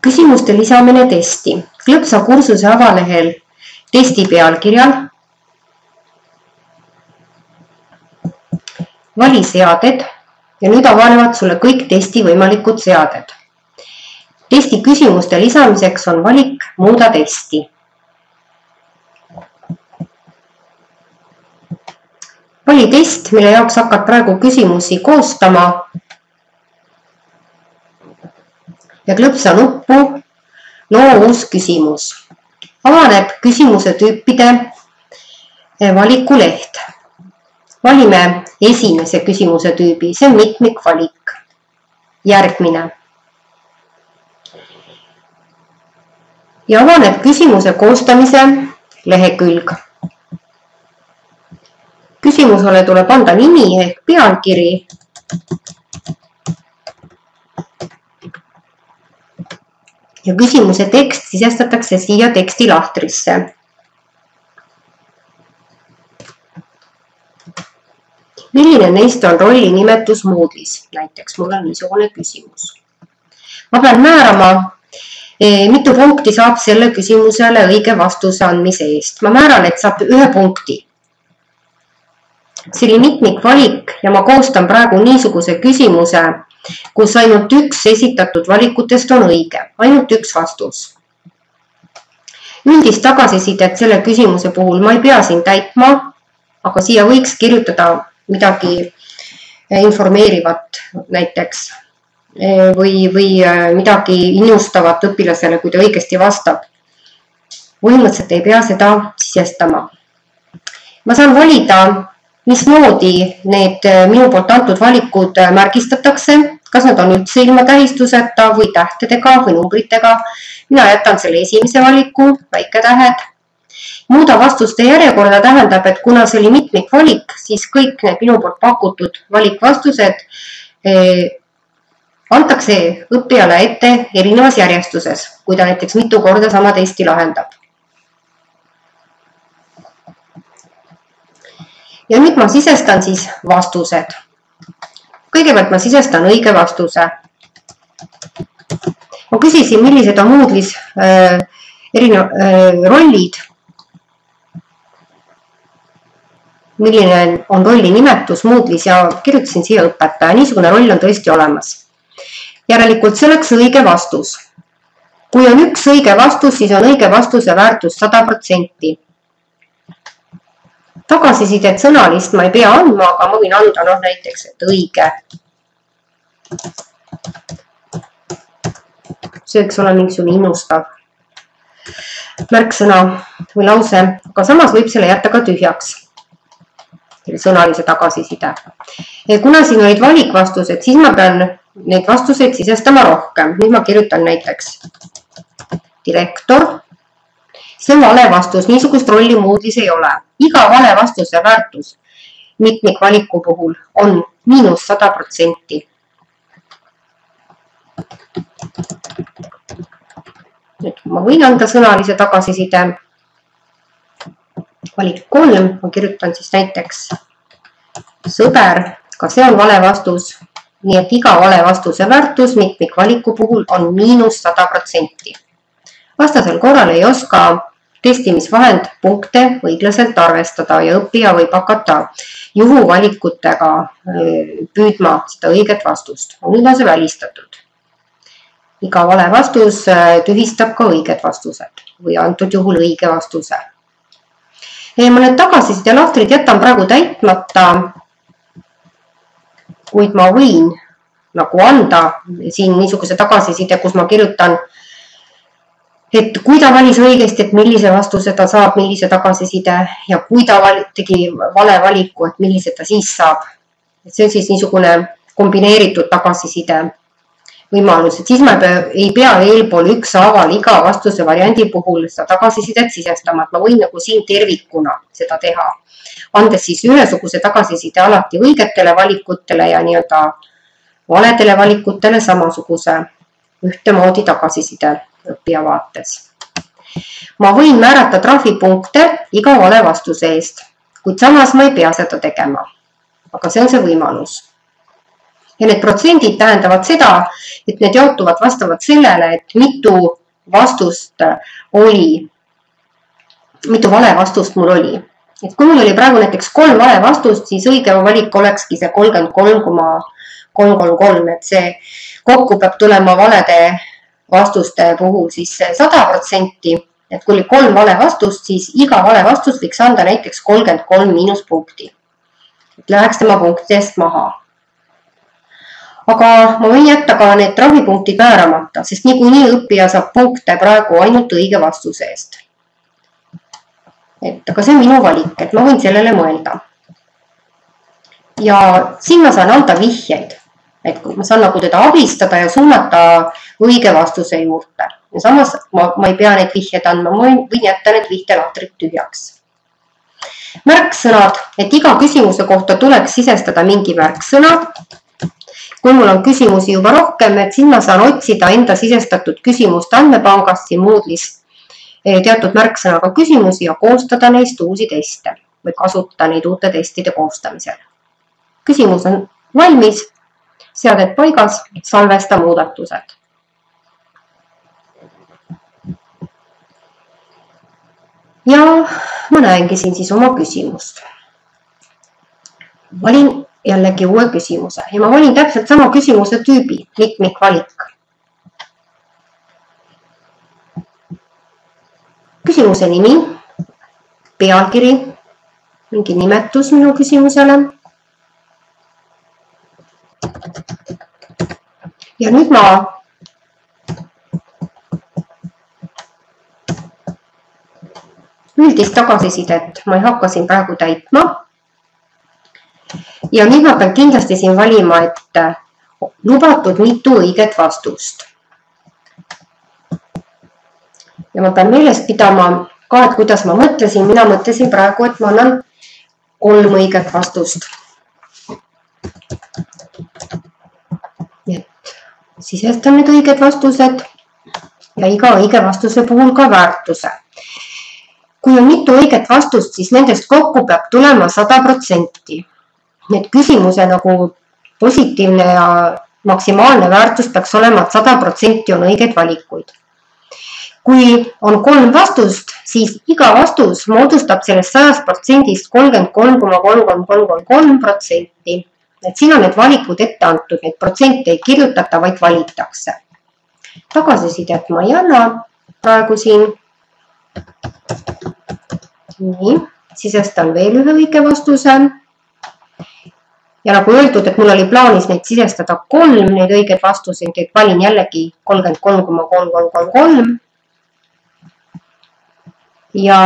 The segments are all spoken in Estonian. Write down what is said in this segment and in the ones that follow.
Küsimuste lisamine testi. Klõpsa kursuse avalehel testi pealkirjal. Vali seaded ja nüüd avanevad sulle kõik testi võimalikud seaded. Testi küsimuste lisamiseks on valik Muuda testi. Vali test, mille jaoks hakkad praegu küsimusi koostama ja klõpsa nuppu Loo uus küsimus. Avaneb küsimuse tüüpide valikuleht. Valime esimese küsimuse tüübi, see on mitmikvalik. Järgmine. Ja avaneb küsimuse koostamise lehekülg. Küsimusele tuleb anda nimi ehk pealkiri. Ja küsimuse tekst sisestatakse siia tekstilahtrisse. Milline neist on rolli nimetus Moodle'is? Näiteks mul on niisugune küsimus. Ma pean määrama, mitu punkti saab selle küsimusele õige vastuse andmise eest. Ma määran, et saab 1 punkti. See oli mitmikvalik ja ma koostan praegu niisuguse küsimuse, kus ainult üks esitatud valikutest on õige, ainult üks vastus. Üldist tagasisidet selle küsimuse puhul ma ei pea siin täitma, aga siia võiks kirjutada midagi informeerivat näiteks või midagi innustavat õpilasele, kui ta õigesti vastab. Põhimõtteliselt ei pea seda sisestama. Ma saan valida, mismoodi need minu poolt antud valikud märgistatakse, kas nad on üldse ilma tähistuseta või tähtedega või numbritega. Mina jätan selle esimese valiku, väiketähed. Muuda vastuste järjekorda tähendab, et kuna see oli mitmikvalik, siis kõik need minu poolt pakutud valikvastused antakse õppijale ette erinevas järjestuses, kui ta näiteks mitu korda sama testi lahendab. Ja nüüd ma sisestan siis vastused. Kõigepealt ma sisestan õige vastuse. Ma küsisin, millised on Moodle'is rollid. Milline on rolli nimetus Moodle'is ja kirjutasin siia õpetaja. Niisugune roll on tõesti olemas. Järelikult see oleks õige vastus. Kui on üks õige vastus, siis on õige vastuse väärtus 100%. Tagasisidet sõnalist ma ei pea andma, aga ma võin anda näiteks, et õige. See võiks olla mingisugune innustav märksõna või lause, aga samas võib selle jätta ka tühjaks. Sõnalise tagasiside. Kuna siin olid valikvastused, siis ma pean neid vastuseid sisestama rohkem. Nüüd ma kirjutan näiteks direktor. See on vale vastus, niisugust rolli Moodle'is ei ole. Iga vale vastuse väärtus mitmikvaliku puhul on -100%. Nüüd ma võin anda sõnalise tagasiside. Valik 3, ma kirjutan siis näiteks sõber, ka see on vale vastus. Nii et iga vale vastuse väärtus mitmikvaliku puhul on -100%. Vastasel korral ei oska testimisvahend punkte õiglaselt arvestada ja õppija võib hakata juhuvalikutega püüdma seda õiget vastust. Nüüd on see välistatud. Iga vale vastus tühistab ka õiged vastused või antud juhul õige vastuse. Ma need tagasiside lahtrid jätan praegu täitmata, kuid ma võin nagu anda siin niisuguse tagasiside, kus ma kirjutan, et kui ta valis õigesti, et millise vastuse ta saab, millise tagasiside ja kui ta tegi vale valiku, et millise ta siis saab. See on siis niisugune kombineeritud tagasiside võimalus, et siis ma ei pea eelpool ükshaaval iga vastuse variandi puhul seda tagasisidet sisestama, et ma võin nagu siin tervikuna seda teha, andes siis ühesuguse tagasiside alati õigetele valikutele ja nii-öelda valedele valikutele samasuguse ühtemoodi tagasiside õppija vaates. Ma võin määrata trahvipunkte iga vale vastuse eest, kuid samas ma ei pea seda tegema. Aga see on see võimalus. ja need protsendid tähendavad seda, et need jaotuvad vastavalt sellele, et mitu vale vastust mul oli. Et kui mul oli praegu näiteks 3 vale vastust, siis õige valik olekski see 33,333, et see kokku peab tulema valede vastuste puhul siis 100%, et kui oli 3 vale vastust, siis iga vale vastus võiks anda näiteks 33 miinuspunkti. Et läheks tema punktidest maha. Aga ma võin jätta ka need trahvipunktid määramata, sest niikuinii õppija saab punkte praegu ainult õige vastuse eest. Aga see on minu valik, et ma võin sellele mõelda. Ja siin ma saan anda vihjeid, et ma saan nagu teda abistada ja suunata õige vastuse juurde. Ja samas ma ei pea neid vihjeid andma, ma võin jätta need vihtelahtrid tühjaks. Märksõnad, et iga küsimuse kohta tuleks sisestada mingi märksõna. Kui mul on küsimusi juba rohkem, et siin ma saan otsida enda sisestatud küsimuste andmepangast siin Moodle'is teatud märksõnaga küsimusi ja koostada neist uusi teste või kasutada neid uute testide koostamisel. Küsimus on valmis, seaded paigas, salvesta muudatused. Ja ma näengi siin siis oma küsimust. Valin jällegi uue küsimuse ja ma valin täpselt sama küsimuse tüübi, mitmikvalik. Küsimuse nimi, pealkiri, mingi nimetus minu küsimusele. Ja nüüd ma üldist tagasisidet ma ei hakka siin praegu täitma. Ja nüüd ma pean kindlasti siin valima, et lubatud mitu õiget vastust. Ja ma pean meeles pidama ka, et kuidas ma mõtlesin. Mina mõtlesin praegu, et ma annan 3 õiget vastust. Et sisestan need õiged vastused ja iga õige vastuse puhul ka väärtuse. Kui on mitu õiget vastust, siis nendest kokku peab tulema 100%. Need küsimuse nagu positiivne ja maksimaalne väärtus peaks olema, et 100% on õigeid valikuid. Kui on 3 vastust, siis iga vastus moodustab sellest 100%-st 33,3333%. Et siin on need valikud ette antud, neid protsente ei kirjutata, vaid valitakse. Tagasisidet ma ei anna praegu siin. Nii, sisestan veel ühe õige vastuse. Ja nagu öeldud, et mul oli plaanis neid sisestada 3, neid õigeid vastuseid, et valin jällegi 33,3333. Ja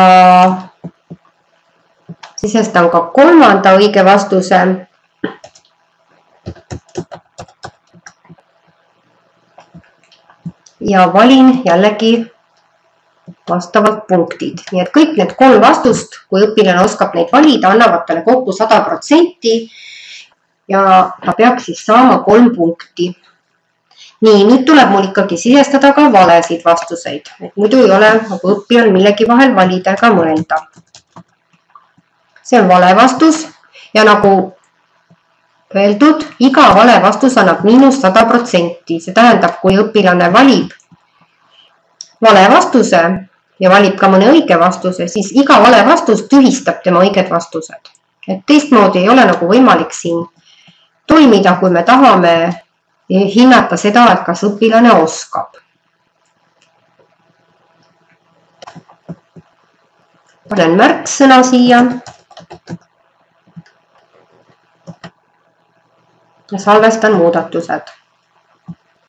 sisestan ka 3. õige vastuse. Ja valin jällegi vastavad punktid. Nii et kõik need 3 vastust, kui õpilane oskab neid valida, annavad talle kokku 100% ja ta peaks siis saama 3 punkti. Nii, nüüd tuleb mul ikkagi sisestada ka valesid vastuseid, et muidu ei ole nagu õppijal millegi vahel valida ega mõelda. See on vale vastus ja nagu öeldud, iga vale vastus annab -100%. See tähendab, kui õpilane valib vale vastuse ja valib ka mõne õige vastuse, siis iga vale vastus tühistab tema õiged vastused. Et teistmoodi ei ole nagu võimalik siin toimida, kui me tahame hinnata seda, et kas õpilane oskab. Panen märksõna siia. Ja salvestan muudatused.